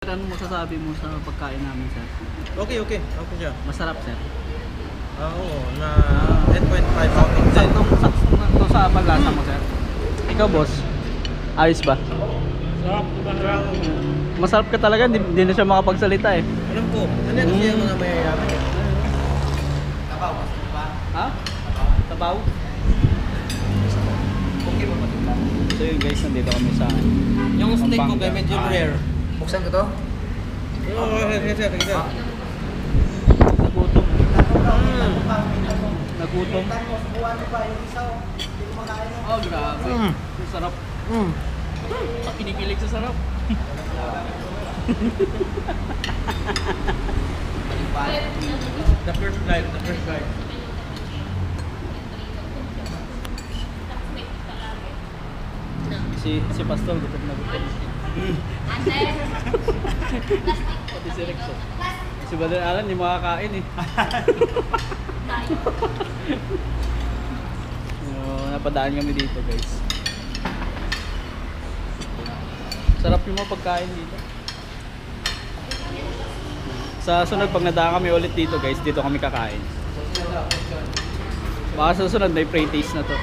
Sir, anong masasabi mo sa pagkain namin, sir? Okay siya. Masarap, sir. Oo, na 10.5 out of 10. Saktong sa paglasa mo, sir. Ikaw, boss. Ayos ba? Sarap, diba? Masarap ka talaga, hindi na siya makapagsalita eh. Alam ko, ano yan kasi yung mga mayayaman eh. Ha? Tabaw? Okay ba ba? So yun guys, nandito kami sa Yung steak ko, Pampanga. medium rare. Buksan ko to? Oo, sige. Nagutom. Nagutom. Oh, grabe. Ang sarap. Kinikilig sa sarap. The first bite. Si Pastor, gutom na gutom. Pati si Rex. Oh. Si Brother Alan, hindi makakain eh. So, napadaan kami dito guys. Sarap yung mga pagkain dito. Sa sunod, pag nadaan kami ulit dito guys, dito kami kakain. Baka sa sunod may pre-taste na to.